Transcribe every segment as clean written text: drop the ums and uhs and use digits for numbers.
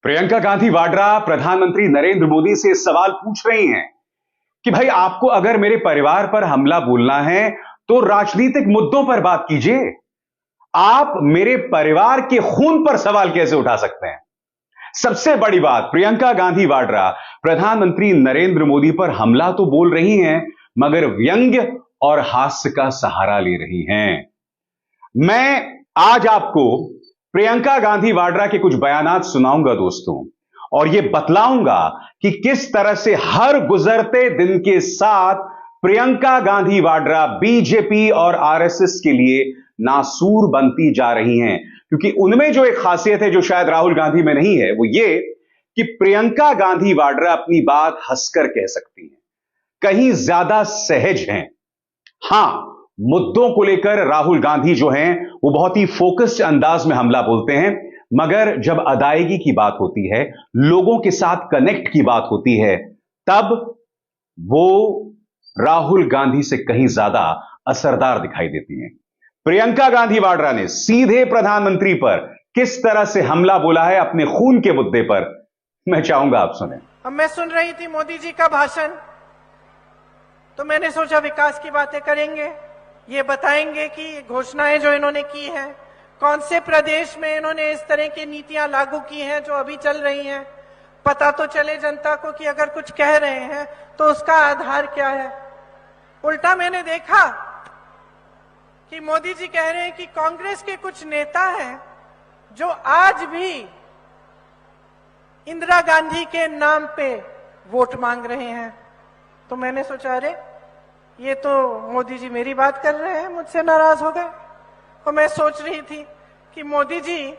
प्रियंका गांधी वाड्रा प्रधानमंत्री नरेंद्र मोदी से सवाल पूछ रही हैं कि भाई आपको अगर मेरे परिवार पर हमला बोलना है तो राजनीतिक मुद्दों पर बात कीजिए। आप मेरे परिवार के खून पर सवाल कैसे उठा सकते हैं? सबसे बड़ी बात, प्रियंका गांधी वाड्रा प्रधानमंत्री नरेंद्र मोदी पर हमला तो बोल रही हैं, मगर व्यंग्य और हास्य का सहारा ले रही हैं। मैं आज आपको प्रियंका गांधी वाड्रा के कुछ बयानात सुनाऊंगा दोस्तों, और यह बतलाऊंगा कि किस तरह से हर गुजरते दिन के साथ प्रियंका गांधी वाड्रा बीजेपी और आरएसएस के लिए नासूर बनती जा रही हैं। क्योंकि उनमें जो एक खासियत है जो शायद राहुल गांधी में नहीं है, वो ये कि प्रियंका गांधी वाड्रा अपनी बात हंसकर कह सकती हैं, कहीं ज्यादा सहज हैं। हां, मुद्दों को लेकर राहुल गांधी जो हैं वो बहुत ही फोकस्ड अंदाज में हमला बोलते हैं, मगर जब अदायगी की बात होती है, लोगों के साथ कनेक्ट की बात होती है, तब वो राहुल गांधी से कहीं ज्यादा असरदार दिखाई देती हैं। प्रियंका गांधी वाड्रा ने सीधे प्रधानमंत्री पर किस तरह से हमला बोला है अपने खून के मुद्दे पर, मैं चाहूंगा आप सुने। अब मैं सुन रही थी मोदी जी का भाषण, तो मैंने सोचा विकास की बातें करेंगे, ये बताएंगे कि घोषणाएं जो इन्होंने की हैं, कौन से प्रदेश में इन्होंने इस तरह की नीतियां लागू की हैं जो अभी चल रही हैं, पता तो चले जनता को कि अगर कुछ कह रहे हैं तो उसका आधार क्या है। उल्टा मैंने देखा कि मोदी जी कह रहे हैं कि कांग्रेस के कुछ नेता हैं जो आज भी इंदिरा गांधी के नाम पे वोट मांग रहे हैं। तो मैंने सोचा, अरे ये तो मोदी जी मेरी बात कर रहे हैं, मुझसे नाराज हो गए। और मैं सोच रही थी कि मोदी जी,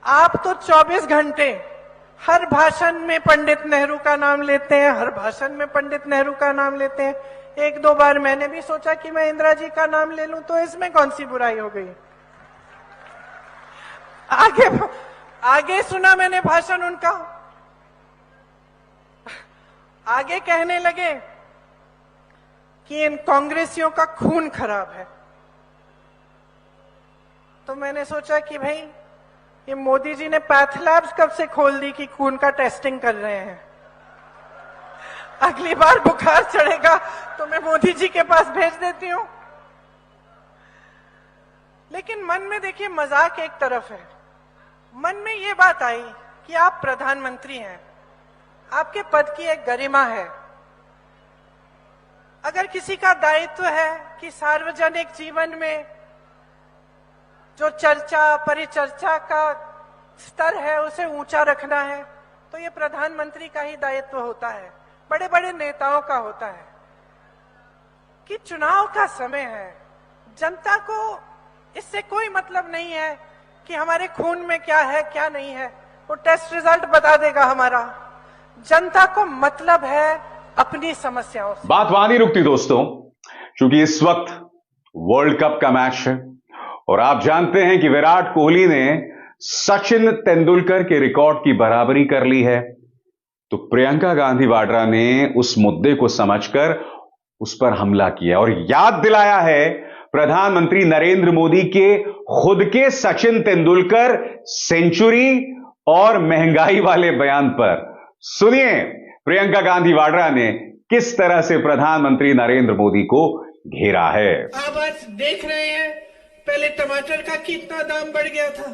आप तो 24 घंटे हर भाषण में पंडित नेहरू का नाम लेते हैं, हर भाषण में पंडित नेहरू का नाम लेते हैं। एक दो बार मैंने भी सोचा कि मैं इंदिरा जी का नाम ले लूं, तो इसमें कौन सी बुराई हो गई। आगे सुना मैंने भाषण उनका, आगे कहने लगे कि इन कांग्रेसियों का खून खराब है। तो मैंने सोचा कि भाई ये मोदी जी ने पैथ लैब्स कब से खोल दी कि खून का टेस्टिंग कर रहे हैं। अगली बार बुखार चढ़ेगा तो मैं मोदी जी के पास भेज देती हूं। लेकिन मन में देखिए, मजाक एक तरफ है, मन में ये बात आई कि आप प्रधानमंत्री हैं, आपके पद की एक गरिमा है। अगर किसी का दायित्व है कि सार्वजनिक जीवन में जो चर्चा परिचर्चा का स्तर है उसे ऊंचा रखना है, तो ये प्रधानमंत्री का ही दायित्व होता है, बड़े बड़े नेताओं का होता है। कि चुनाव का समय है, जनता को इससे कोई मतलब नहीं है कि हमारे खून में क्या है क्या नहीं है, वो टेस्ट रिजल्ट बता देगा हमारा। जनता को मतलब है अपनी समस्याओं से। बात वहां नहीं रुकती दोस्तों, क्योंकि इस वक्त वर्ल्ड कप का मैच है और आप जानते हैं कि विराट कोहली ने सचिन तेंदुलकर के रिकॉर्ड की बराबरी कर ली है। तो प्रियंका गांधी वाड्रा ने उस मुद्दे को समझकर उस पर हमला किया और याद दिलाया है प्रधानमंत्री नरेंद्र मोदी के खुद के सचिन तेंदुलकर सेंचुरी और महंगाई वाले बयान पर। सुनिए प्रियंका गांधी वाड्रा ने किस तरह से प्रधानमंत्री नरेंद्र मोदी को घेरा है। आप आज देख रहे हैं, पहले टमाटर का कितना दाम बढ़ गया था,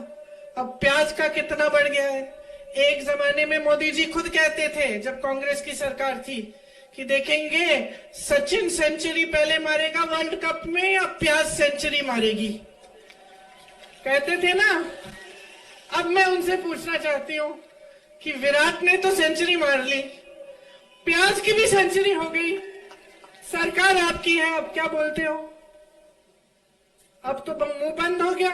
अब प्याज का कितना बढ़ गया है। एक जमाने में मोदी जी खुद कहते थे, जब कांग्रेस की सरकार थी, कि देखेंगे सचिन सेंचुरी पहले मारेगा वर्ल्ड कप में या प्याज सेंचुरी मारेगी, कहते थे ना। अब मैं उनसे पूछना चाहती हूं कि विराट ने तो सेंचुरी मार ली, प्याज की भी सेंचुरी हो गई, सरकार आपकी है, अब क्या बोलते हो? अब तो मुंह बंद हो गया,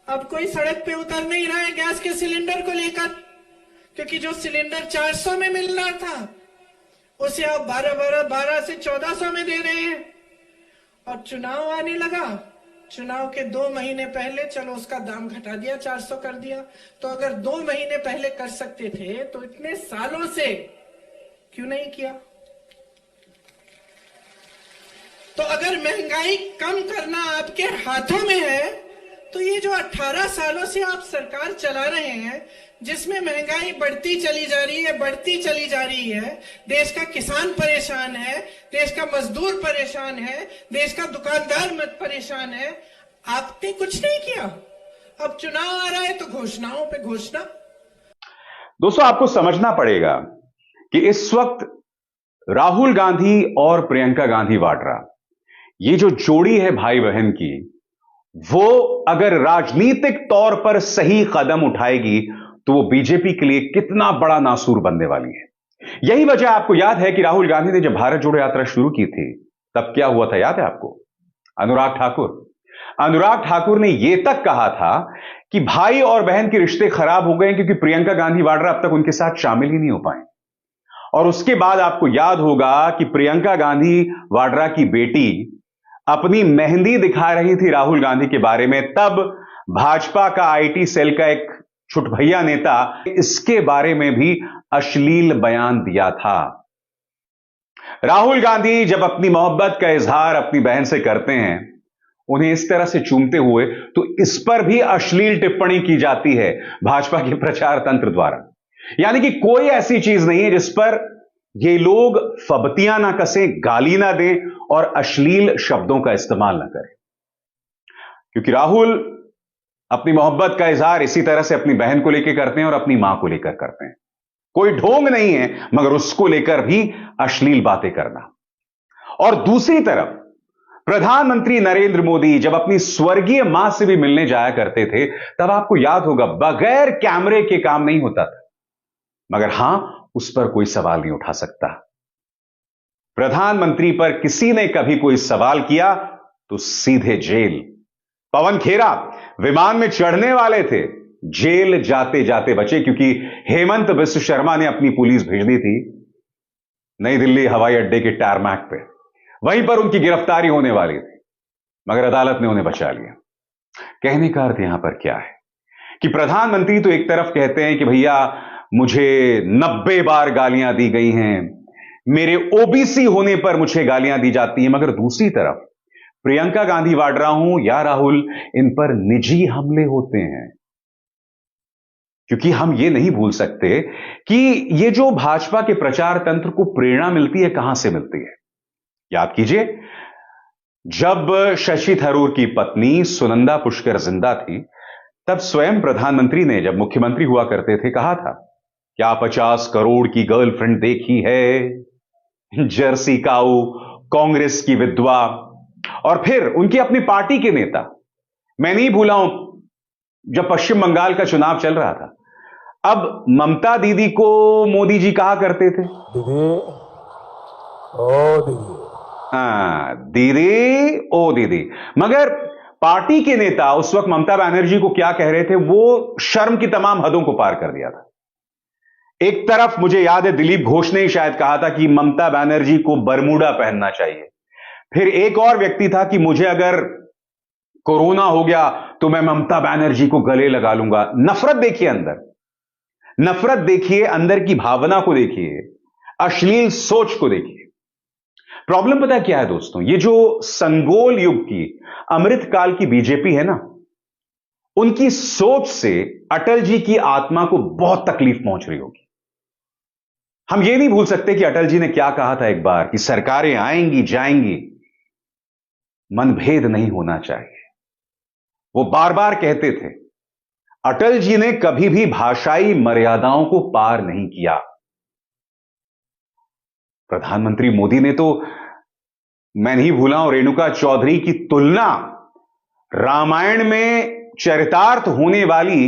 अब कोई सड़क पे उतर नहीं रहा है गैस के सिलेंडर को लेकर, क्योंकि जो सिलेंडर 400 में मिल रहा था उसे अब 12 से 1400 में दे रहे हैं। और चुनाव आने लगा, चुनाव के 2 महीने पहले चलो उसका दाम घटा दिया, 400 कर दिया। तो अगर 2 महीने पहले कर सकते थे तो इतने सालों से क्यों नहीं किया? तो अगर महंगाई कम करना आपके हाथों में है तो ये जो 18 सालों से आप सरकार चला रहे हैं, जिसमें महंगाई बढ़ती चली जा रही है, देश का किसान परेशान है, देश का मजदूर परेशान है, देश का दुकानदार परेशान है, आपने कुछ नहीं किया। अब चुनाव आ रहा है तो घोषणाओं पे घोषणा। दोस्तों, आपको समझना पड़ेगा कि इस वक्त राहुल गांधी और प्रियंका गांधी वाड्रा, ये जो जोड़ी है भाई बहन की, वो अगर राजनीतिक तौर पर सही कदम उठाएगी तो वो बीजेपी के लिए कितना बड़ा नासूर बनने वाली है। यही वजह आपको याद है कि राहुल गांधी ने जब भारत जोड़ो यात्रा शुरू की थी, तब क्या हुआ था, याद है आपको? अनुराग ठाकुर ने यह तक कहा था कि भाई और बहन के रिश्ते खराब हो गए क्योंकि प्रियंका गांधी वाड्रा अब तक उनके साथ शामिल ही नहीं हो पाए। और उसके बाद आपको याद होगा कि प्रियंका गांधी वाड्रा की बेटी अपनी मेहंदी दिखा रही थी राहुल गांधी के बारे में, तब भाजपा का आईटी सेल का एक छुटभैया नेता इसके बारे में भी अश्लील बयान दिया था। राहुल गांधी जब अपनी मोहब्बत का इजहार अपनी बहन से करते हैं, उन्हें इस तरह से चूमते हुए, तो इस पर भी अश्लील टिप्पणी की जाती है भाजपा के प्रचार तंत्र द्वारा। यानी कि कोई ऐसी चीज नहीं है जिस पर ये लोग फबतियां ना कसें, गाली ना दें और अश्लील शब्दों का इस्तेमाल ना करें, क्योंकि राहुल अपनी मोहब्बत का इजहार इसी तरह से अपनी बहन को लेकर करते हैं और अपनी मां को लेकर करते हैं। कोई ढोंग नहीं है, मगर उसको लेकर भी अश्लील बातें करना। और दूसरी तरफ प्रधानमंत्री नरेंद्र मोदी जब अपनी स्वर्गीय मां से भी मिलने जाया करते थे, तब आपको याद होगा बगैर कैमरे के काम नहीं होता था, मगर हां, उस पर कोई सवाल नहीं उठा सकता। प्रधानमंत्री पर किसी ने कभी कोई सवाल किया तो सीधे जेल। पवन खेरा विमान में चढ़ने वाले थे, जेल जाते जाते बचे, क्योंकि हेमंत बिस्व शर्मा ने अपनी पुलिस भेज दी थी नई दिल्ली हवाई अड्डे के टारमैक पे। वहीं पर उनकी गिरफ्तारी होने वाली थी, मगर अदालत ने उन्हें बचा लिया। कहने का अर्थ यहां पर क्या है कि प्रधानमंत्री तो एक तरफ कहते हैं कि भैया मुझे 90 बार गालियां दी गई हैं, मेरे ओबीसी होने पर मुझे गालियां दी जाती हैं, मगर दूसरी तरफ प्रियंका गांधी वाड्रा हूं या राहुल, इन पर निजी हमले होते हैं। क्योंकि हम ये नहीं भूल सकते कि ये जो भाजपा के प्रचार तंत्र को प्रेरणा मिलती है, कहां से मिलती है। याद कीजिए, जब शशि थरूर की पत्नी सुनंदा पुष्कर जिंदा थी, तब स्वयं प्रधानमंत्री ने, जब मुख्यमंत्री हुआ करते थे, कहा था, क्या 50 करोड़ की गर्लफ्रेंड देखी है, जर्सी काऊ, कांग्रेस की विधवा। और फिर उनकी अपनी पार्टी के नेता, मैं नहीं भूला हूं, जब पश्चिम बंगाल का चुनाव चल रहा था, अब ममता दीदी को मोदी जी कहा करते थे, दीदी, ओ दीदी। दीदी, ओ दीदी। मगर पार्टी के नेता उस वक्त ममता बनर्जी को क्या कह रहे थे, वो शर्म की तमाम हदों को पार कर दिया था। एक तरफ मुझे याद है दिलीप घोष ने ही शायद कहा था कि ममता बनर्जी को बरमूडा पहनना चाहिए। फिर एक और व्यक्ति था कि मुझे अगर कोरोना हो गया तो मैं ममता बनर्जी को गले लगा लूंगा। नफरत देखिए अंदर, नफरत देखिए, अंदर की भावना को देखिए, अश्लील सोच को देखिए। प्रॉब्लम पता क्या है दोस्तों, ये जो संगोल युग की, अमृतकाल की बीजेपी है ना, उनकी सोच से अटल जी की आत्मा को बहुत तकलीफ पहुंच रही होगी। हम ये नहीं भूल सकते कि अटल जी ने क्या कहा था एक बार, कि सरकारें आएंगी जाएंगी, मनभेद नहीं होना चाहिए। वो बार बार कहते थे। अटल जी ने कभी भी भाषाई मर्यादाओं को पार नहीं किया। प्रधानमंत्री मोदी ने तो, मैं नहीं भूला हूं, रेणुका चौधरी की तुलना रामायण में चरितार्थ होने वाली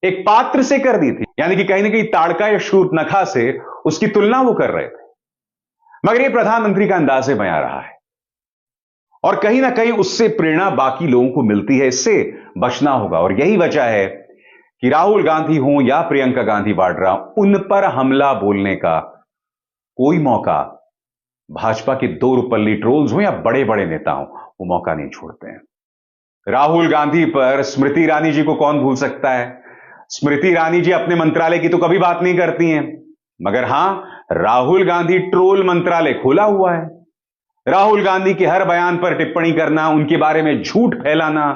एक पात्र से कर दी थी। यानी कि कहीं ना कहीं ताड़का या शूर्पणखा से उसकी तुलना वो कर रहे थे। मगर ये प्रधानमंत्री का अंदाज़े बयां रहा है, और कहीं ना कहीं उससे प्रेरणा बाकी लोगों को मिलती है। इससे बचना होगा, और यही वजह है कि राहुल गांधी हो या प्रियंका गांधी वाड्रा, उन पर हमला बोलने का कोई मौका भाजपा के दो रुपल्ली ट्रोल्स हो या बड़े बड़े नेता हो, वो मौका नहीं छोड़ते हैं। राहुल गांधी पर स्मृति ईरानी जी को कौन भूल सकता है। स्मृति ईरानी जी अपने मंत्रालय की तो कभी बात नहीं करती हैं, मगर हां, राहुल गांधी ट्रोल मंत्रालय खोला हुआ है। राहुल गांधी के हर बयान पर टिप्पणी करना, उनके बारे में झूठ फैलाना,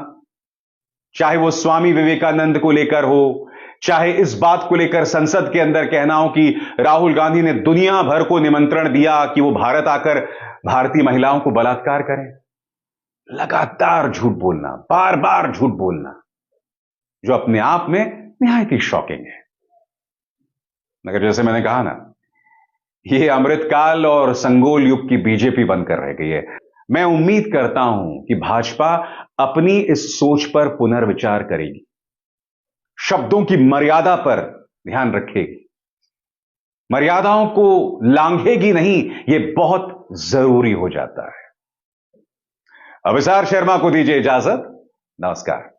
चाहे वो स्वामी विवेकानंद को लेकर हो, चाहे इस बात को लेकर संसद के अंदर कहना हो कि राहुल गांधी ने दुनिया भर को निमंत्रण दिया कि वो भारत आकर भारतीय महिलाओं को बलात्कार करें। लगातार झूठ बोलना, बार बार झूठ बोलना, जो अपने आप में निहायत ही शॉकिंग है। मगर जैसे मैंने कहा ना, ये अमृतकाल और संगोल युग की बीजेपी बनकर रह गई है। मैं उम्मीद करता हूं कि भाजपा अपनी इस सोच पर पुनर्विचार करेगी, शब्दों की मर्यादा पर ध्यान रखेगी, मर्यादाओं को लांघेगी नहीं, यह बहुत जरूरी हो जाता है। अभिसार शर्मा को दीजिए इजाजत। नमस्कार।